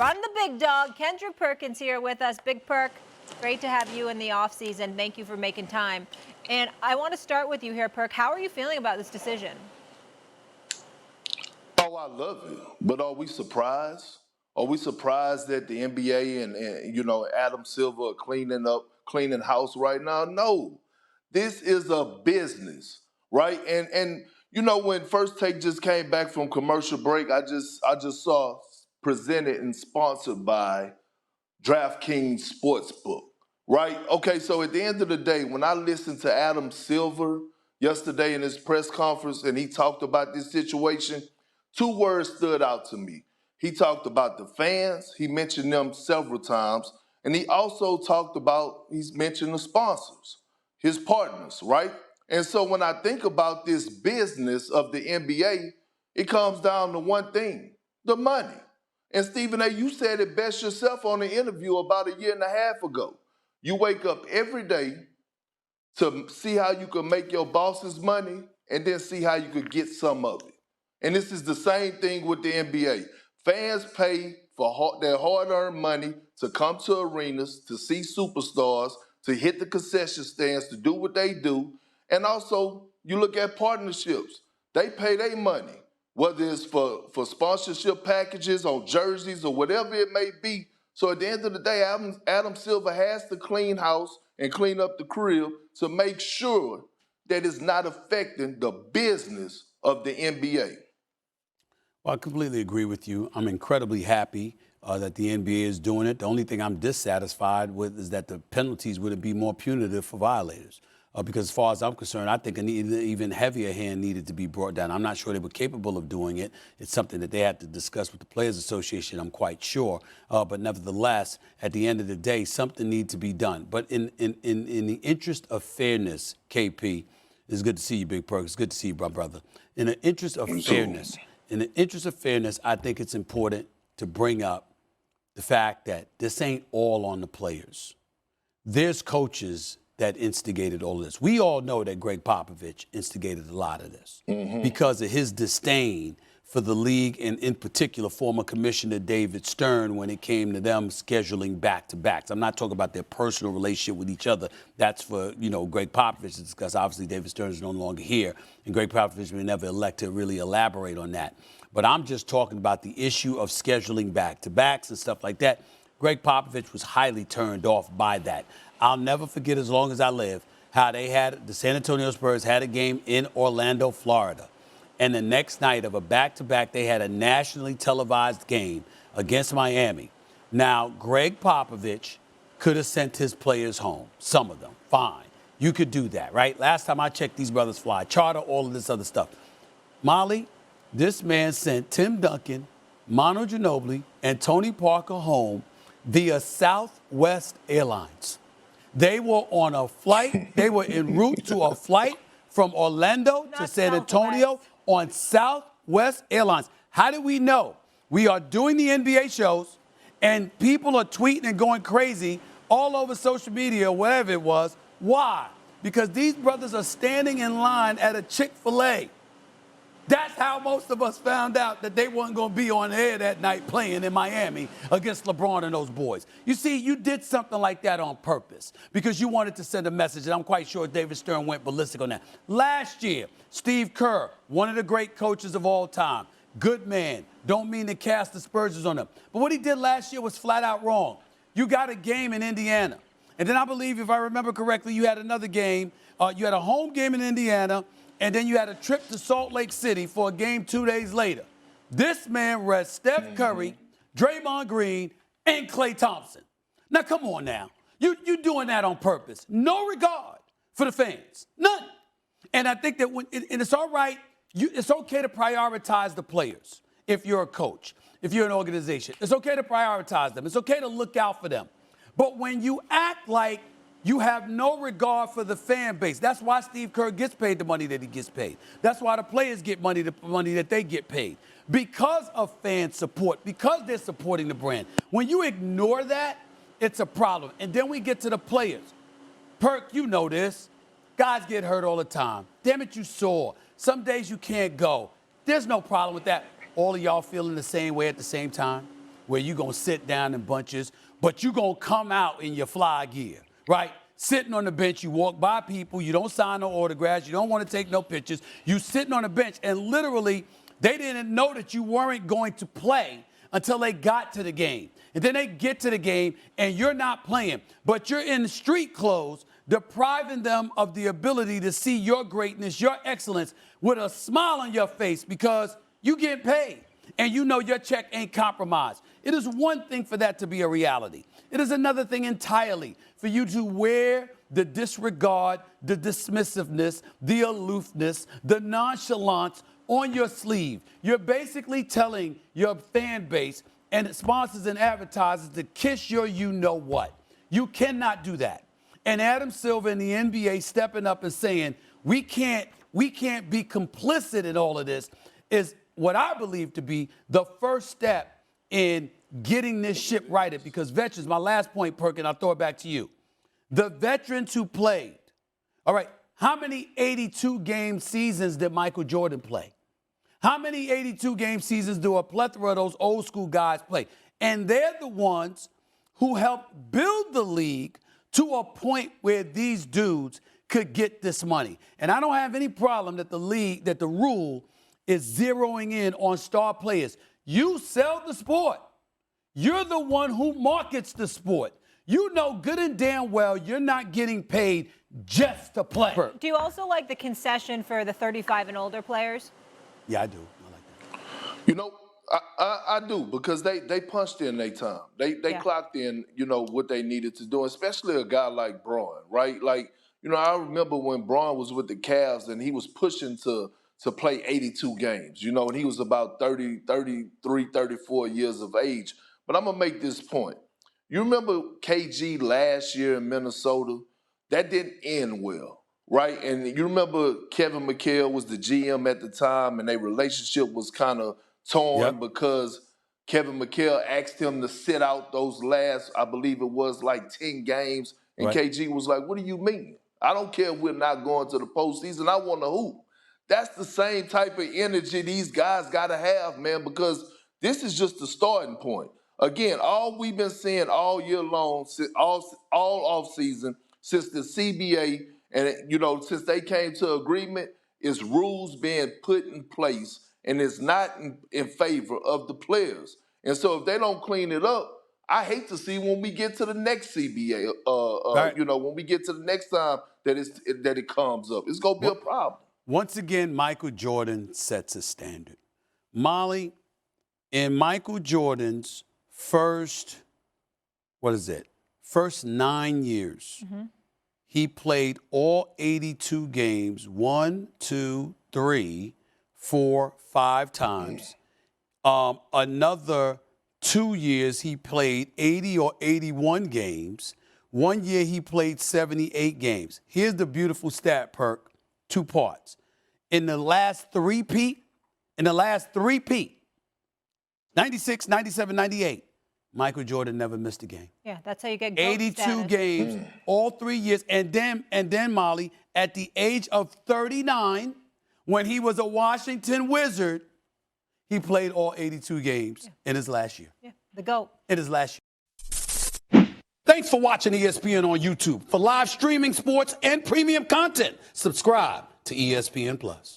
Run the big dog. Kendrick Perkins here with us. Big Perk, great to have you in the offseason. Thank you for making time. And I want to start with you here, Perk. How are you feeling about this decision? Oh, I love it. But are we surprised? Are we surprised that the NBA and Adam Silver are cleaning house right now? No. This is a business, right? And when First Take just came back from commercial break, I just saw presented and sponsored by DraftKings Sportsbook, right? Okay, so at the end of the day, when I listened to Adam Silver yesterday in his press conference and he talked about this situation, two words stood out to me. He talked about the fans, he mentioned them several times, and he's mentioned the sponsors, his partners, right? And so when I think about this business of the NBA, it comes down to one thing, the money. And Stephen A., you said it best yourself on an interview about a year and a half ago. You wake up every day to see how you can make your boss's money and then see how you could get some of it. And this is the same thing with the NBA. Fans pay for their hard-earned money to come to arenas, to see superstars, to hit the concession stands, to do what they do. And also, you look at partnerships. They pay their money, whether it's for sponsorship packages on jerseys or whatever it may be. So at the end of the day, Adam Silver has to clean house and clean up the crib to make sure that it's not affecting the business of the NBA. Well, I completely agree with you. I'm incredibly happy that the NBA is doing it. The only thing I'm dissatisfied with is that the penalties wouldn't be more punitive for violators. Because as far as I'm concerned, I think an even heavier hand needed to be brought down. I'm not sure they were capable of doing it. It's something that they had to discuss with the Players Association, I'm quite sure. But nevertheless, at the end of the day, something needs to be done. But in the interest of fairness, KP, it's good to see you, Big Perk. It's good to see you, my brother. In the interest of fairness, I think it's important to bring up the fact that this ain't all on the players. There's coaches that instigated all of this. We all know that Greg Popovich instigated a lot of this because of his disdain for the league and, in particular, former Commissioner David Stern when it came to them scheduling back-to-backs. I'm not talking about their personal relationship with each other. That's for, Greg Popovich to discuss. Obviously, David Stern is no longer here, and Greg Popovich may never elect to really elaborate on that. But I'm just talking about the issue of scheduling back-to-backs and stuff like that. Greg Popovich was highly turned off by that. I'll never forget, as long as I live, how the San Antonio Spurs had a game in Orlando, Florida. And the next night of a back-to-back, they had a nationally televised game against Miami. Now, Greg Popovich could have sent his players home, some of them, fine. You could do that, right? Last time I checked, these brothers fly charter, all of this other stuff. Molly, this man sent Tim Duncan, Manu Ginobili, and Tony Parker home via Southwest Airlines. They were on a flight. They were en route to a flight from Orlando to San Antonio on Southwest Airlines. How do we know? We are doing the NBA shows, and people are tweeting and going crazy all over social media, whatever it was. Why? Because these brothers are standing in line at a Chick-fil-A. That's how most of us found out that they weren't going to be on air that night playing in Miami against LeBron and those boys. You see, you did something like that on purpose because you wanted to send a message, and I'm quite sure David Stern went ballistic on that. Last year, Steve Kerr, one of the great coaches of all time, good man, don't mean to cast aspersions on him. But what he did last year was flat out wrong. You got a game in Indiana. And then I believe, if I remember correctly, you had another game. You had a home game in Indiana, and then you had a trip to Salt Lake City for a game 2 days later. This man rests Steph Curry, Draymond Green, and Klay Thompson. Now, come on now. You're doing that on purpose. No regard for the fans. None. And I think that and it's all right. It's okay to prioritize the players if you're a coach, if you're an organization. It's okay to prioritize them. It's okay to look out for them. But when you act like you have no regard for the fan base. That's why Steve Kerr gets paid the money that he gets paid. That's why the players get the money that they get paid. Because of fan support, because they're supporting the brand. When you ignore that, it's a problem. And then we get to the players. Perk, you know this. Guys get hurt all the time. Damn it, you sore. Some days you can't go. There's no problem with that. All of y'all feeling the same way at the same time. where you're going to sit down in bunches, but you're going to come out in your fly gear, right? Sitting on the bench, you walk by people, you don't sign no autographs, you don't want to take no pictures. You sitting on the bench, and literally, they didn't know that you weren't going to play until they got to the game. And then they get to the game, and you're not playing, but you're in street clothes, depriving them of the ability to see your greatness, your excellence, with a smile on your face because you get paid and you know your check ain't compromised. It is one thing for that to be a reality. It is another thing entirely for you to wear the disregard, the dismissiveness, the aloofness, the nonchalance on your sleeve. You're basically telling your fan base and sponsors and advertisers to kiss your you-know-what. You cannot do that. And Adam Silver and the NBA stepping up and saying, we can't be complicit in all of this is what I believe to be the first step in getting this ship righted. Because veterans, my last point, Perkins, I'll throw it back to you. The veterans who played, all right, how many 82-game seasons did Michael Jordan play? How many 82-game seasons do a plethora of those old school guys play? And they're the ones who helped build the league to a point where these dudes could get this money. And I don't have any problem that the rule is zeroing in on star players. You sell the sport. You're the one who markets the sport. You know good and damn well you're not getting paid just to play. Do you also like the concession for the 35 and older players? Yeah, I do. I like that. You know, I do, because they punched in their time. They clocked in, you know, what they needed to do, especially a guy like Braun, right? Like, you know, I remember when Braun was with the Cavs and he was pushing to play 82 games, you know, and he was about 33, 34 years of age. But I'm going to make this point. You remember KG last year in Minnesota? That didn't end well, right? And you remember Kevin McHale was the GM at the time, and their relationship was kind of torn because Kevin McHale asked him to sit out those last, I believe it was like 10 games. And KG was like, what do you mean? I don't care if we're not going to the postseason. I want to hoop. That's the same type of energy these guys got to have, man, because this is just the starting point. Again, all we've been seeing all year long, all off season, since the CBA and, you know, since they came to agreement, is rules being put in place, and it's not in favor of the players. And so if they don't clean it up, I hate to see when we get to the next CBA, you know, when we get to the next time that it comes up, it's going to be a problem. Once again, Michael Jordan sets a standard. Molly, in Michael Jordan's first 9 years, he played all 82 games, 1, 2, 3, 4, 5 times. Another 2 years, he played 80 or 81 games. 1 year, he played 78 games. Here's the beautiful stat, Perk, 2 parts. In the last three-peat, 96, 97, 98, Michael Jordan never missed a game. Yeah, that's how you get GOAT 82 status. games, all 3 years. And then, Molly, at the age of 39, when he was a Washington Wizard, he played all 82 games in his last year. Yeah, the GOAT. In his last year. Thanks for watching ESPN on YouTube. For live streaming sports and premium content, subscribe to ESPN+.